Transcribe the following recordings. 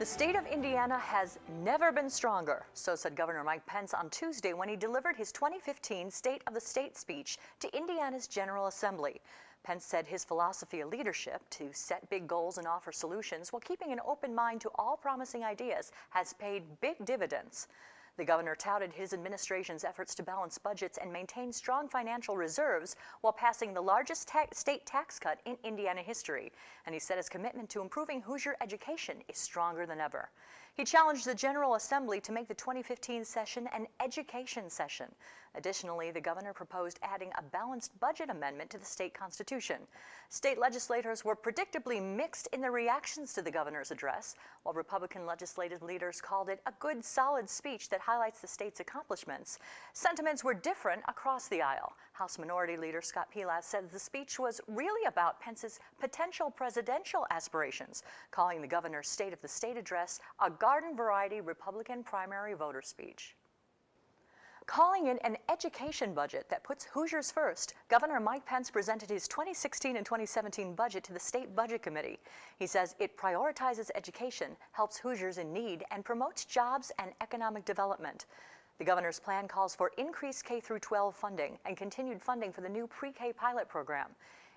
The state of Indiana has never been stronger, so said Governor Mike Pence on Tuesday when he delivered his 2015 State of the State speech to Indiana's General Assembly. Pence said his philosophy of leadership, to set big goals and offer solutions while keeping an open mind to all promising ideas, has paid big dividends. The governor touted his administration's efforts to balance budgets and maintain strong financial reserves while passing the largest state tax cut in Indiana history. And he said his commitment to improving Hoosier education is stronger than ever. He challenged the General Assembly to make the 2015 session an education session. Additionally, the governor proposed adding a balanced budget amendment to the state constitution. State legislators were predictably mixed in their reactions to the governor's address, while Republican legislative leaders called it a good, solid speech that highlights the state's accomplishments. Sentiments were different across the aisle. House Minority Leader Scott Pelath said the speech was really about Pence's potential presidential aspirations, calling the governor's State of the State address a garden-variety Republican primary voter speech. Calling it an education budget that puts Hoosiers first, Governor Mike Pence presented his 2016 and 2017 budget to the State Budget Committee. He says it prioritizes education, helps Hoosiers in need, and promotes jobs and economic development. The governor's plan calls for increased K-12 funding and continued funding for the new pre-K pilot program.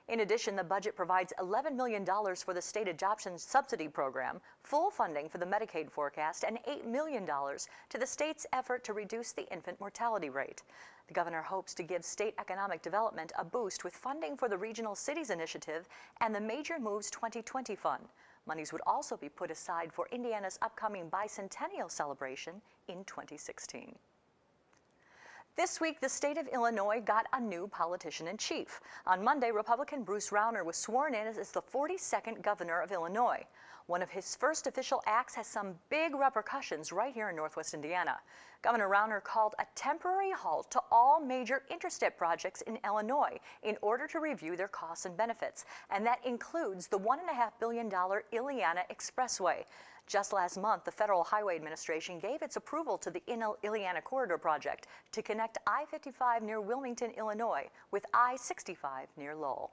In addition, the budget provides $11 million for the state adoption subsidy program, full funding for the Medicaid forecast, and $8 million to the state's effort to reduce the infant mortality rate. The governor hopes to give state economic development a boost with funding for the Regional Cities Initiative and the Major Moves 2020 Fund. Monies would also be put aside for Indiana's upcoming bicentennial celebration in 2016. This week, the state of Illinois got a new politician-in-chief. On Monday, Republican Bruce Rauner was sworn in as the 42nd governor of Illinois. One of his first official acts has some big repercussions right here in Northwest Indiana. Governor Rauner called a temporary halt to all major interstate projects in Illinois in order to review their costs and benefits, and that includes the $1.5 billion Illiana Expressway. Just last month, the Federal Highway Administration gave its approval to the Illiana Corridor project to connect I-55 near Wilmington, Illinois, with I-65 near Lowell.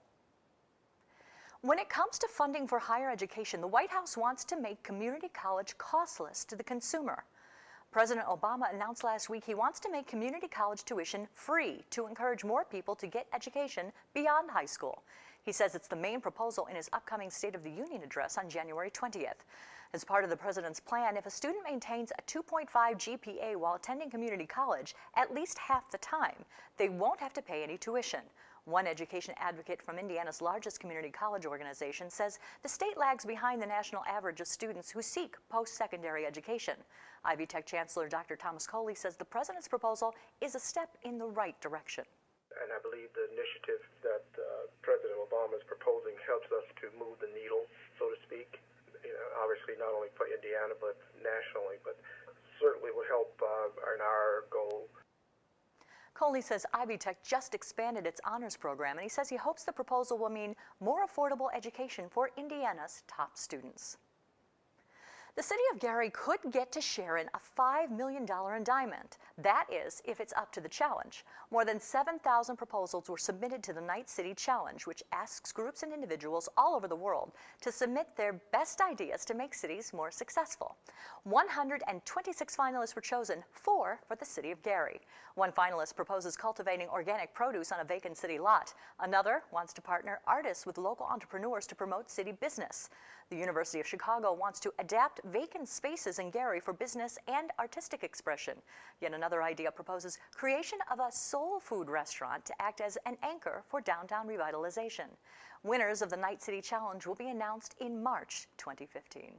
When it comes to funding for higher education, the White House wants to make community college costless to the consumer. President Obama announced last week he wants to make community college tuition free to encourage more people to get education beyond high school. He says it's the main proposal in his upcoming State of the Union address on January 20th. As part of the president's plan, if a student maintains a 2.5 GPA while attending community college at least half the time, they won't have to pay any tuition. One education advocate from Indiana's largest community college organization says the state lags behind the national average of students who seek post-secondary education. Ivy Tech Chancellor Dr. Thomas Coley says the president's proposal is a step in the right direction. And I believe the initiative that President Obama is proposing helps us to move the needle, so to speak. Obviously not only for Indiana, but nationally, but certainly will help in our goal. Coley says Ivy Tech just expanded its honors program, and he says he hopes the proposal will mean more affordable education for Indiana's top students. The city of Gary could get to share in a $5 million endowment. That is, if it's up to the challenge. More than 7,000 proposals were submitted to the Night City Challenge, which asks groups and individuals all over the world to submit their best ideas to make cities more successful. 126 finalists were chosen, 4 for the city of Gary. One finalist proposes cultivating organic produce on a vacant city lot. Another wants to partner artists with local entrepreneurs to promote city business. The University of Chicago wants to adapt vacant spaces in Gary for business and artistic expression. Yet another idea proposes creation of a soul food restaurant to act as an anchor for downtown revitalization. Winners of the Night City Challenge will be announced in March 2015.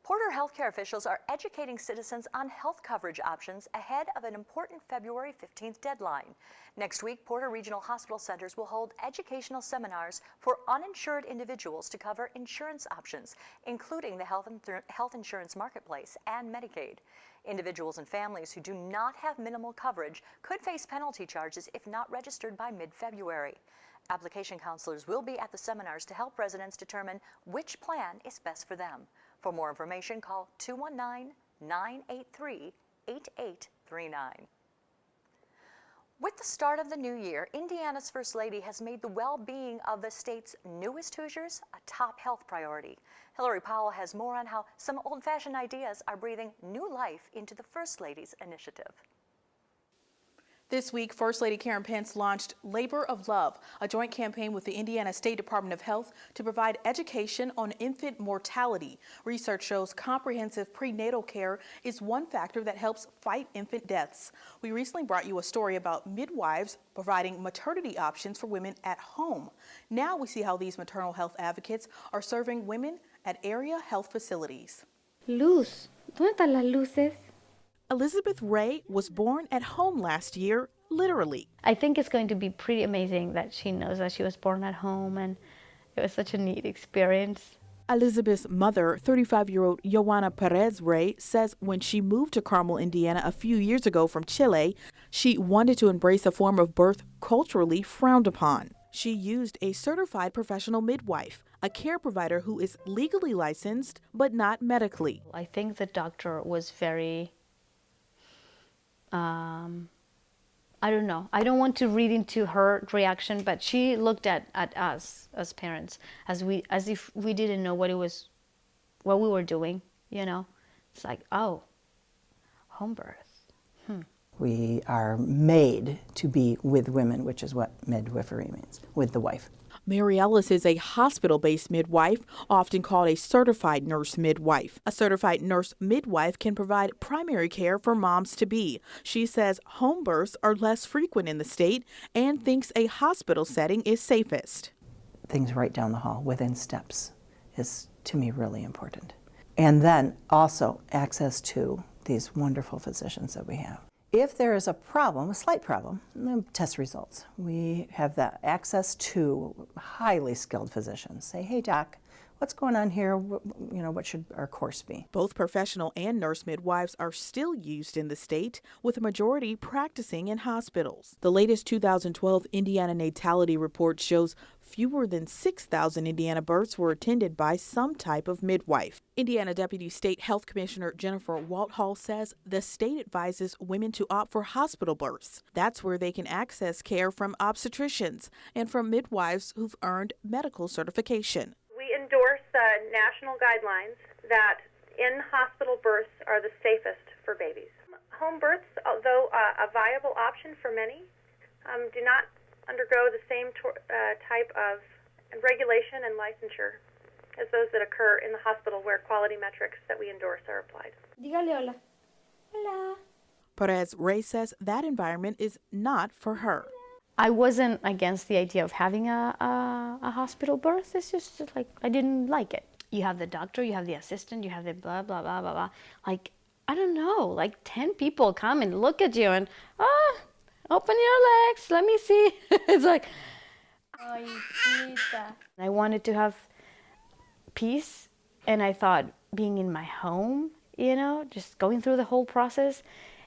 Porter healthcare officials are educating citizens on health coverage options ahead of an important February 15th deadline. Next week, Porter Regional Hospital Centers will hold educational seminars for uninsured individuals to cover insurance options, including the health insurance marketplace and Medicaid. Individuals and families who do not have minimal coverage could face penalty charges if not registered by mid-February. Application counselors will be at the seminars to help residents determine which plan is best for them. For more information, call 219-983-8839. With the start of the new year, Indiana's First Lady has made the well-being of the state's newest Hoosiers a top health priority. Hillary Powell has more on how some old-fashioned ideas are breathing new life into the First Lady's initiative. This week, First Lady Karen Pence launched Labor of Love, a joint campaign with the Indiana State Department of Health to provide education on infant mortality. Research shows comprehensive prenatal care is one factor that helps fight infant deaths. We recently brought you a story about midwives providing maternity options for women at home. Now we see how these maternal health advocates are serving women at area health facilities. Luz, ¿dónde están las luces? Elizabeth Ray was born at home last year, literally. I think it's going to be pretty amazing that she knows that she was born at home, and it was such a neat experience. Elizabeth's mother, 35-year-old Joanna Perez Ray, says when she moved to Carmel, Indiana a few years ago from Chile, she wanted to embrace a form of birth culturally frowned upon. She used a certified professional midwife, a care provider who is legally licensed but not medically. I think the doctor was very I don't know. I don't want to read into her reaction, but she looked at us as parents as if we didn't know what we were doing, you know. It's like, oh, home birth. We are made to be with women, which is what midwifery means, with the wife. Mary Ellis is a hospital-based midwife, often called a certified nurse midwife. A certified nurse midwife can provide primary care for moms-to-be. She says home births are less frequent in the state and thinks a hospital setting is safest. Things right down the hall, within steps, is to me really important. And then also access to these wonderful physicians that we have. If there is a problem, a slight problem, test results. We have that access to highly skilled physicians. Say, hey doc, what's going on here? What should our course be? Both professional and nurse midwives are still used in the state, with a majority practicing in hospitals. The latest 2012 Indiana natality report shows fewer than 6,000 Indiana births were attended by some type of midwife. Indiana Deputy State Health Commissioner Jennifer Walthall says the state advises women to opt for hospital births. That's where they can access care from obstetricians and from midwives who've earned medical certification. We endorse national guidelines that in-hospital births are the safest for babies. Home births, although a viable option for many, do not undergo the same type of regulation and licensure as those that occur in the hospital, where quality metrics that we endorse are applied. Dígale hola. Hola. Perez Ray says that environment is not for her. I wasn't against the idea of having a hospital birth. It's just like I didn't like it. You have the doctor, you have the assistant, you have the blah, blah, blah, blah, blah. Like, I don't know, like 10 people come and look at you and, open your legs, let me see. It's like, I wanted to have peace, and I thought being in my home, just going through the whole process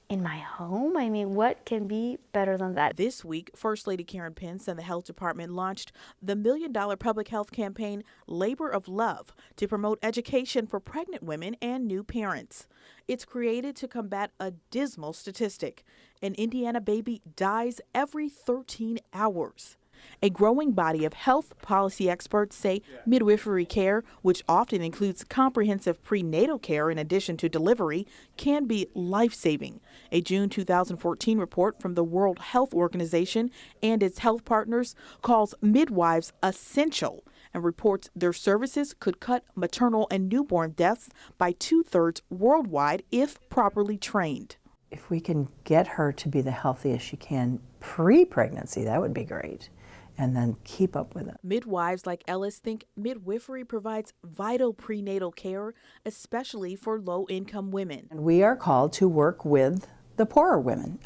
in my home, I mean, what can be better than that? This week, First Lady Karen Pence and the Health Department launched the $1 million public health campaign, Labor of Love, to promote education for pregnant women and new parents. It's created to combat a dismal statistic. An Indiana baby dies every 13 hours. A growing body of health policy experts say midwifery care, which often includes comprehensive prenatal care in addition to delivery, can be life-saving. A June 2014 report from the World Health Organization and its health partners calls midwives essential and reports their services could cut maternal and newborn deaths by 2/3 worldwide if properly trained. If we can get her to be the healthiest she can pre-pregnancy, that would be great. And then keep up with it. Midwives like Ellis think midwifery provides vital prenatal care, especially for low-income women. And we are called to work with the poorer women.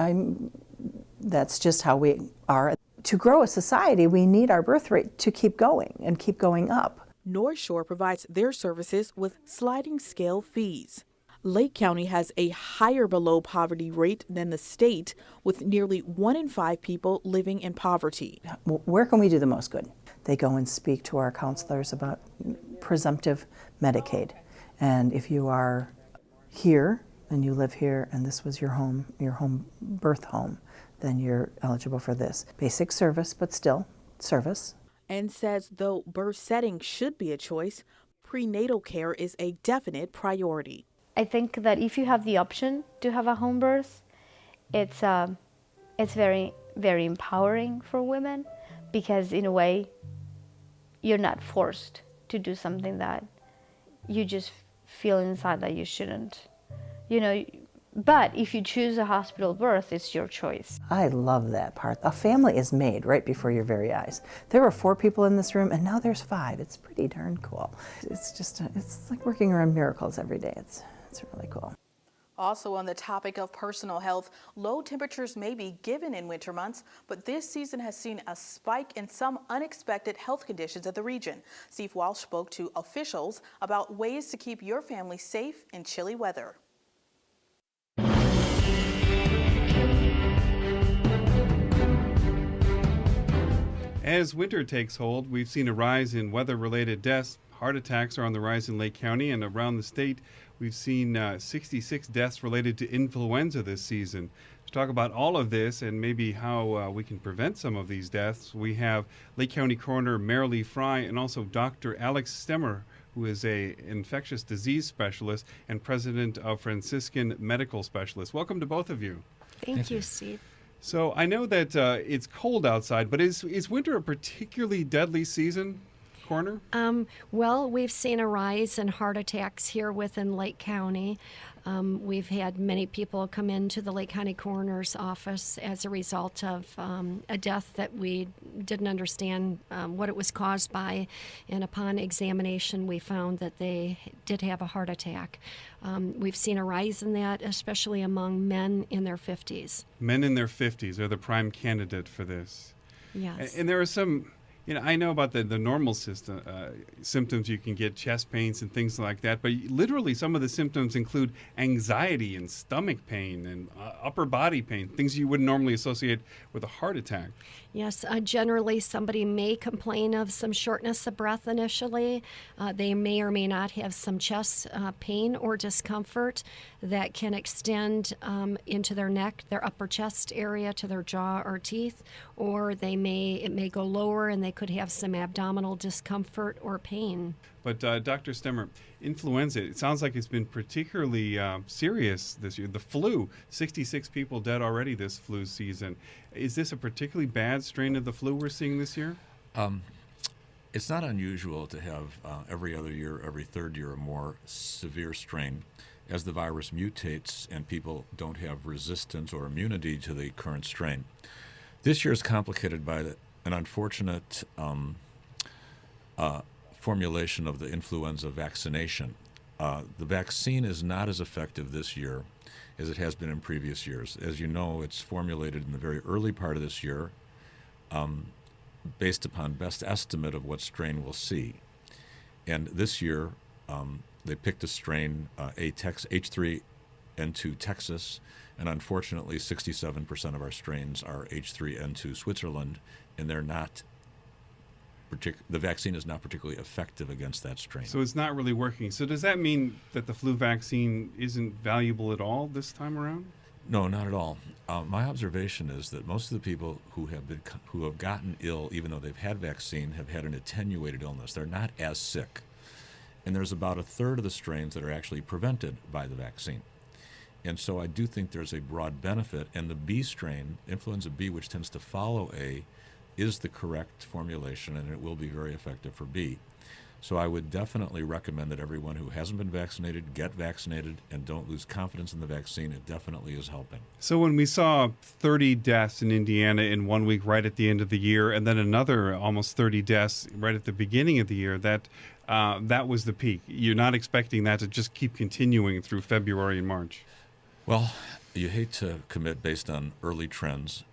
That's just how we are. To grow a society, we need our birth rate to keep going and keep going up. North Shore provides their services with sliding scale fees. Lake County has a higher below poverty rate than the state, with nearly 1 in 5 people living in poverty. Where can we do the most good? They go and speak to our counselors about presumptive Medicaid. And if you are here and you live here and this was your home birth home, then you're eligible for this. Basic service, but still service. And says though birth setting should be a choice, prenatal care is a definite priority. I think that if you have the option to have a home birth, it's very, very empowering for women, because in a way, you're not forced to do something that you just feel inside that you shouldn't. But if you choose a hospital birth, it's your choice. I love that part. A family is made right before your very eyes. There were 4 people in this room, and now there's 5. It's pretty darn cool. It's like working around miracles every day. It's really cool. Also on the topic of personal health, low temperatures may be given in winter months, but this season has seen a spike in some unexpected health conditions in the region. Steve Walsh spoke to officials about ways to keep your family safe in chilly weather. As winter takes hold, we've seen a rise in weather-related deaths. Heart attacks are on the rise in Lake County, and around the state, we've seen 66 deaths related to influenza this season. To talk about all of this and maybe how we can prevent some of these deaths, we have Lake County Coroner Marilee Fry and also Dr. Alex Stemmer, who is an infectious disease specialist and president of Franciscan Medical Specialists. Welcome to both of you. Thank you, Steve. So I know that it's cold outside, but is winter a particularly deadly season, Coroner? Well, we've seen a rise in heart attacks here within Lake County. We've had many people come into the Lake County Coroner's office as a result of a death that we didn't understand what it was caused by, and upon examination we found that they did have a heart attack. We've seen a rise in that, especially among men in their 50s. Men in their 50s are the prime candidate for this. Yes. And there are some... I know about the normal symptoms. You can get chest pains and things like that, but literally some of the symptoms include anxiety and stomach pain and upper body pain, things you wouldn't normally associate with a heart attack. Yes, generally somebody may complain of some shortness of breath initially. They may or may not have some chest pain or discomfort that can extend into their neck, their upper chest area, to their jaw or teeth, or it may go lower and they could have some abdominal discomfort or pain. But Dr. Stemmer, influenza, it sounds like it's been particularly serious this year. The flu, 66 people dead already this flu season. Is this a particularly bad strain of the flu we're seeing this year? It's not unusual to have every other year, every third year, a more severe strain as the virus mutates and people don't have resistance or immunity to the current strain. This year is complicated by an unfortunate formulation of the influenza vaccination. The vaccine is not as effective this year as it has been in previous years. As you know, it's formulated in the very early part of this year based upon best estimate of what strain we'll see. And this year, they picked a strain, H3N2 Texas, and unfortunately 67% of our strains are H3N2 Switzerland, and they're not the vaccine is not particularly effective against that strain. So it's not really working. So does that mean that the flu vaccine isn't valuable at all this time around? No, not at all. My observation is that most of the people who have gotten ill, even though they've had vaccine, have had an attenuated illness. They're not as sick. And there's about a third of the strains that are actually prevented by the vaccine. And so I do think there's a broad benefit. And the B strain, influenza B, which tends to follow A, is the correct formulation, and it will be very effective for B. So I would definitely recommend that everyone who hasn't been vaccinated get vaccinated and don't lose confidence in the vaccine. It definitely is helping. So when we saw 30 deaths in Indiana in 1 week right at the end of the year, and then another almost 30 deaths right at the beginning of the year, that was the peak. You're not expecting that to just keep continuing through February and March? Well, you hate to commit based on early trends,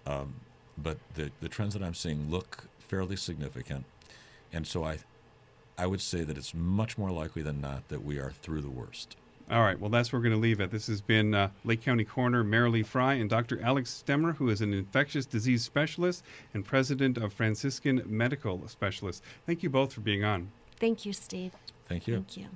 but the trends that I'm seeing look fairly significant. And so I would say that it's much more likely than not that we are through the worst. All right. Well, that's where we're going to leave it. This has been Lake County Coroner Marilee Fry and Dr. Alex Stemmer, who is an infectious disease specialist and president of Franciscan Medical Specialists. Thank you both for being on. Thank you, Steve. Thank you. Thank you.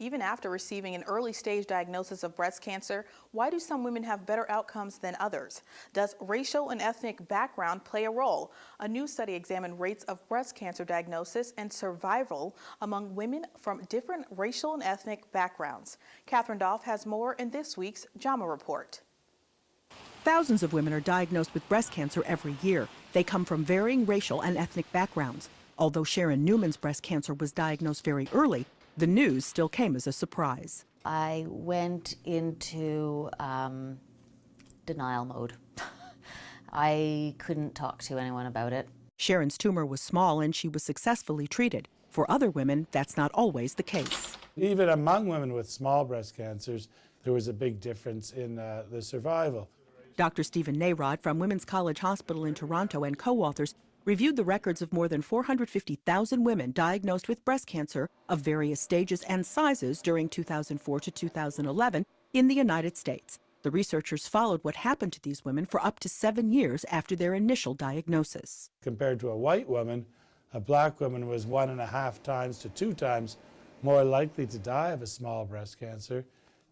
Even after receiving an early stage diagnosis of breast cancer, why do some women have better outcomes than others? Does racial and ethnic background play a role? A new study examined rates of breast cancer diagnosis and survival among women from different racial and ethnic backgrounds. Catherine Dolph has more in this week's JAMA report. Thousands of women are diagnosed with breast cancer every year. They come from varying racial and ethnic backgrounds. Although Sharon Newman's breast cancer was diagnosed very early, the news still came as a surprise. I went into denial mode. I couldn't talk to anyone about it. Sharon's tumor was small and she was successfully treated. For other women, that's not always the case. Even among women with small breast cancers, there was a big difference in the survival. Dr. Stephen Nayrod from Women's College Hospital in Toronto and co-authors reviewed the records of more than 450,000 women diagnosed with breast cancer of various stages and sizes during 2004 to 2011 in the United States. The researchers followed what happened to these women for up to 7 years after their initial diagnosis. Compared to a white woman, a black woman was 1.5 times to 2 times more likely to die of a small breast cancer,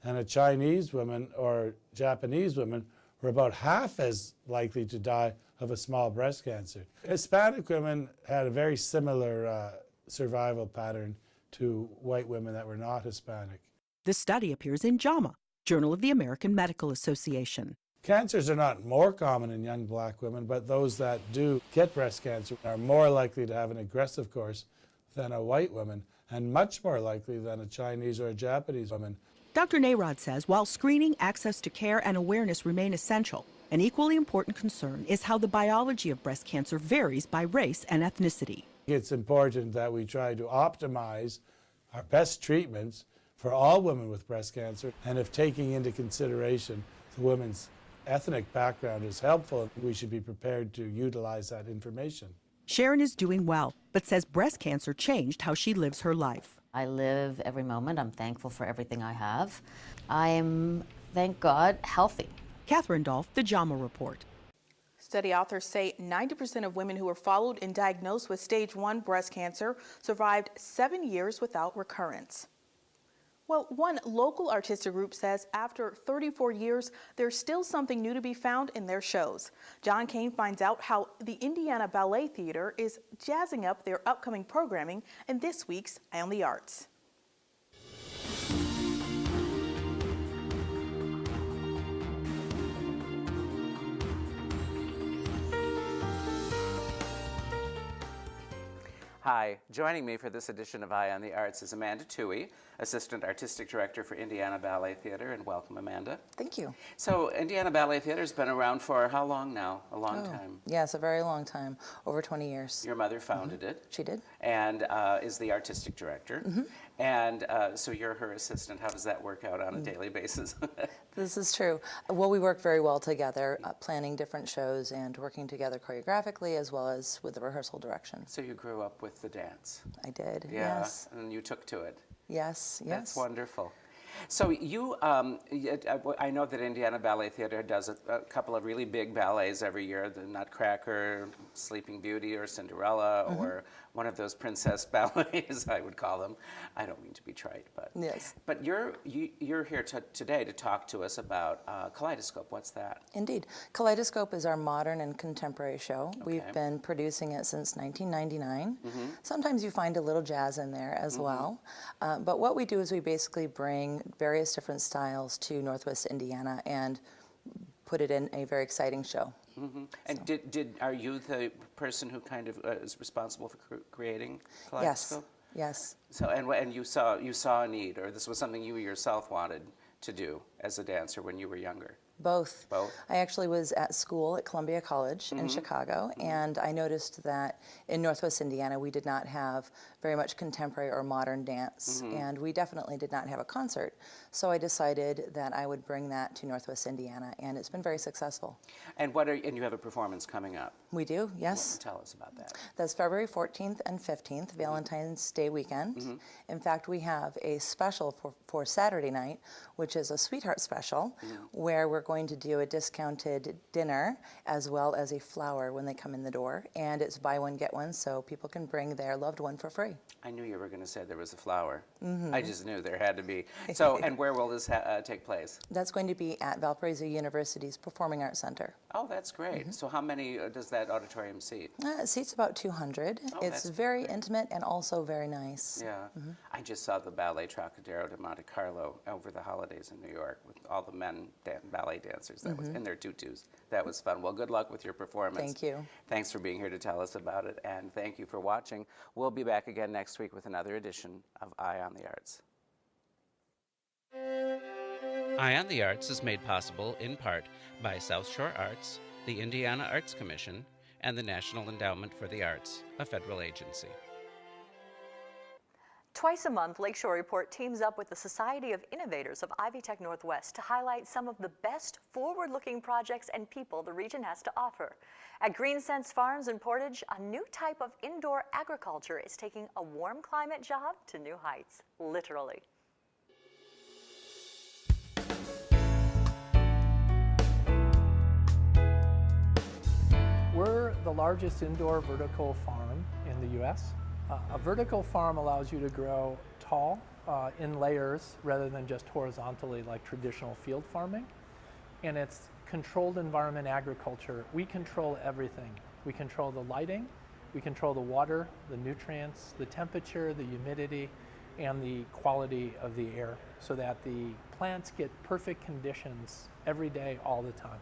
and a Chinese woman or Japanese woman were about half as likely to die of a small breast cancer. Hispanic women had a very similar survival pattern to white women that were not Hispanic. This study appears in JAMA, Journal of the American Medical Association. Cancers are not more common in young black women, but those that do get breast cancer are more likely to have an aggressive course than a white woman, and much more likely than a Chinese or a Japanese woman. Dr. Nayrod says while screening, access to care, and awareness remain essential, an equally important concern is how the biology of breast cancer varies by race and ethnicity. It's important that we try to optimize our best treatments for all women with breast cancer, and if taking into consideration the woman's ethnic background is helpful, we should be prepared to utilize that information. Sharon is doing well, but says breast cancer changed how she lives her life. I live every moment. I'm thankful for everything I have. I'm, thank God, healthy. Catherine Dolph, the JAMA Report. Study authors say 90% of women who were followed and diagnosed with stage 1 breast cancer survived 7 years without recurrence. Well, one local artistic group says after 34 years, there's still something new to be found in their shows. John Kane finds out how the Indiana Ballet Theater is jazzing up their upcoming programming in this week's Eye on the Arts. Hi, joining me for this edition of Eye on the Arts is Amanda Toohey, Assistant Artistic Director for Indiana Ballet Theater, and welcome, Amanda. Thank you. So, Indiana Ballet Theater has been around for how long now? A long time. Yes, a very long time, over 20 years. Your mother founded it. She did. And is the Artistic Director. And so you're her assistant. How does that work out on a daily basis? This is true. Well, we work very well together, planning different shows and working together choreographically as well as with the rehearsal direction. So you grew up with the dance. I did, Yeah, yes. and you took to it. Yes, yes. That's wonderful. So you, I know that Indiana Ballet Theater does a couple of really big ballets every year, the Nutcracker, Sleeping Beauty, or Cinderella, or one of those princess ballets, I would call them. I don't mean to be trite, but yes. But you're here today to talk to us about Kaleidoscope. What's that? Indeed. Kaleidoscope is our modern and contemporary show. We've been producing it since 1999. Sometimes you find a little jazz in there as well. But what we do is we basically bring various different styles to Northwest Indiana and put it in a very exciting show. And are you the person who kind of is responsible for creating Kaleidoscope? Yes. So and you saw a need, or this was something you yourself wanted to do as a dancer when you were younger? Both. Both? I actually was at school at Columbia College in Chicago, and I noticed that in Northwest Indiana we did not have very much contemporary or modern dance, and we definitely did not have a concert. So I decided that I would bring that to Northwest Indiana, and it's been very successful. And you have a performance coming up? We do, yes. Tell us about that. That's February 14th and 15th, Valentine's Day weekend. In fact, we have a special for Saturday night, which is a sweetheart special, where we're going to do a discounted dinner as well as a flower when they come in the door. And it's buy one, get one, so people can bring their loved one for free. I knew you were going to say there was a flower. I just knew there had to be. So, and where will this take place? That's going to be at Valparaiso University's Performing Arts Center. Oh, that's great. So how many does that auditorium seat? It seats about 200. Oh, it's that's very intimate and also very nice. Yeah. I just saw the Ballet Trocadero de Monte Carlo over the holidays in New York with all the men ballet dancers that was in their tutus. That was fun. Well, good luck with your performance. Thank you. Thanks for being here to tell us about it, and thank you for watching. We'll be back again next week with another edition of Eye on the Arts. Eye on the Arts is made possible in part by South Shore Arts, the Indiana Arts Commission, and the National Endowment for the Arts, a federal agency. Twice a month, Lakeshore Report teams up with the Society of Innovators of Ivy Tech Northwest to highlight some of the best forward-looking projects and people the region has to offer. At Green Sense Farms in Portage, a new type of indoor agriculture is taking a warm climate job to new heights, literally. We're the largest indoor vertical farm in the U.S. A vertical farm allows you to grow tall in layers rather than just horizontally like traditional field farming. And it's controlled environment agriculture. We control everything. We control the lighting, we control the water, the nutrients, the temperature, the humidity, and the quality of the air so that the plants get perfect conditions every day, all the time.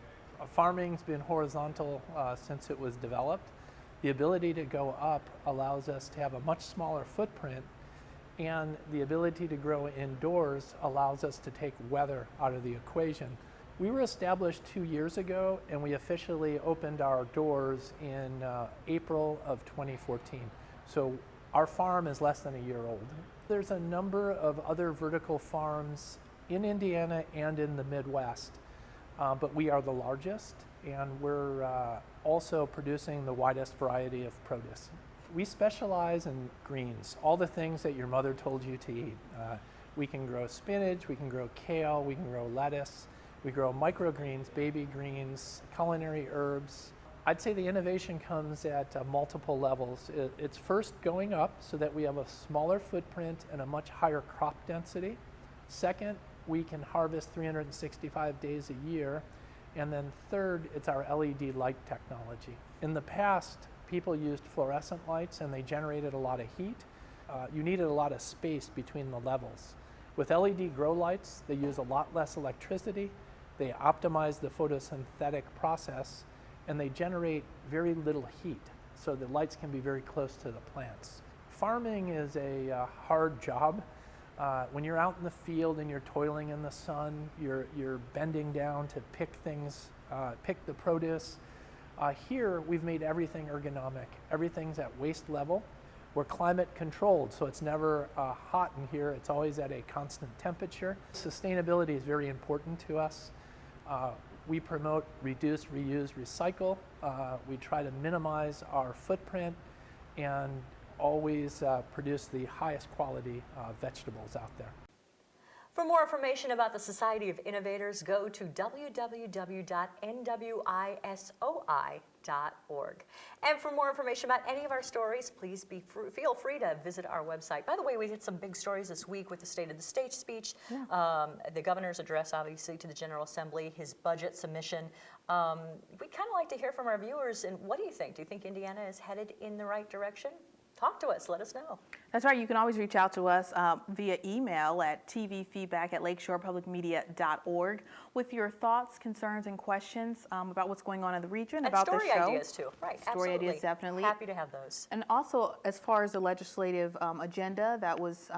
Farming's been horizontal since it was developed. The ability to go up allows us to have a much smaller footprint, and the ability to grow indoors allows us to take weather out of the equation. We were established 2 years ago, and we officially opened our doors in April of 2014. So our farm is less than a year old. There's a number of other vertical farms in Indiana and in the Midwest, but we are the largest, and we're also producing the widest variety of produce. We specialize in greens, all the things that your mother told you to eat. We can grow spinach, we can grow kale, we can grow lettuce, we grow microgreens, baby greens, culinary herbs. I'd say the innovation comes at multiple levels. It's first going up so that we have a smaller footprint and a much higher crop density. Second, we can harvest 365 days a year. And then third, it's our LED light technology. In the past, people used fluorescent lights and they generated a lot of heat. You needed a lot of space between the levels. With LED grow lights, they use a lot less electricity, they optimize the photosynthetic process, and they generate very little heat, so the lights can be very close to the plants. Farming is a hard job. When you're out in the field and you're toiling in the sun, you're bending down to pick things, pick the produce. Here, we've made everything ergonomic. Everything's at waist level. We're climate controlled, so it's never hot in here. It's always at a constant temperature. Sustainability is very important to us. We promote reduce, reuse, recycle. We try to minimize our footprint and always produce the highest quality vegetables out there. For more information about the Society of Innovators, go to www.nwisoi.org. And for more information about any of our stories, please feel free to visit our website. By the way, we did some big stories this week with the State of the State speech, the governor's address, obviously, to the General Assembly, his budget submission. We'd kind of like to hear from our viewers, and what do you think? Do you think Indiana is headed in the right direction? Talk to us. Let us know. That's right. You can always reach out to us via email at tvfeedback@lakeshorepublicmedia.org with your thoughts, concerns, and questions about what's going on in the region, and about the show. Story ideas, too. Right, story absolutely. ideas, definitely. Happy to have those. And also, as far as the legislative agenda that was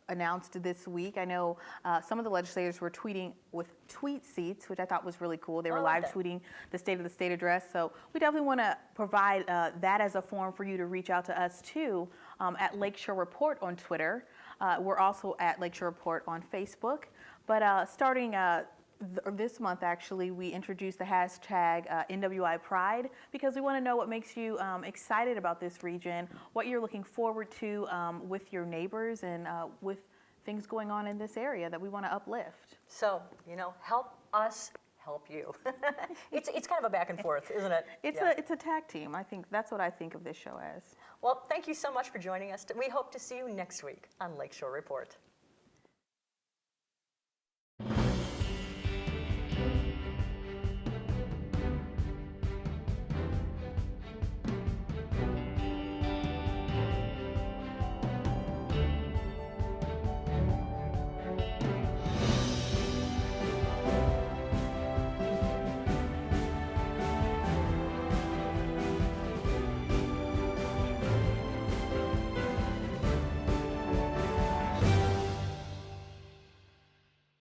announced this week, I know some of the legislators were tweeting with tweet seats, which I thought was really cool. They were live tweeting the State of the State address. So we definitely want to provide that as a forum for you to reach out to us too at Lakeshore Report on Twitter. We're also at Lakeshore Report on Facebook. But starting this month, actually, we introduced the hashtag NWI Pride because we want to know what makes you excited about this region, what you're looking forward to with your neighbors and with things going on in this area that we want to uplift. So, help us help you. It's kind of a back and forth, isn't it? It's a tag team. I think that's what I think of this show as. Well, thank you so much for joining us. We hope to see you next week on Lakeshore Report.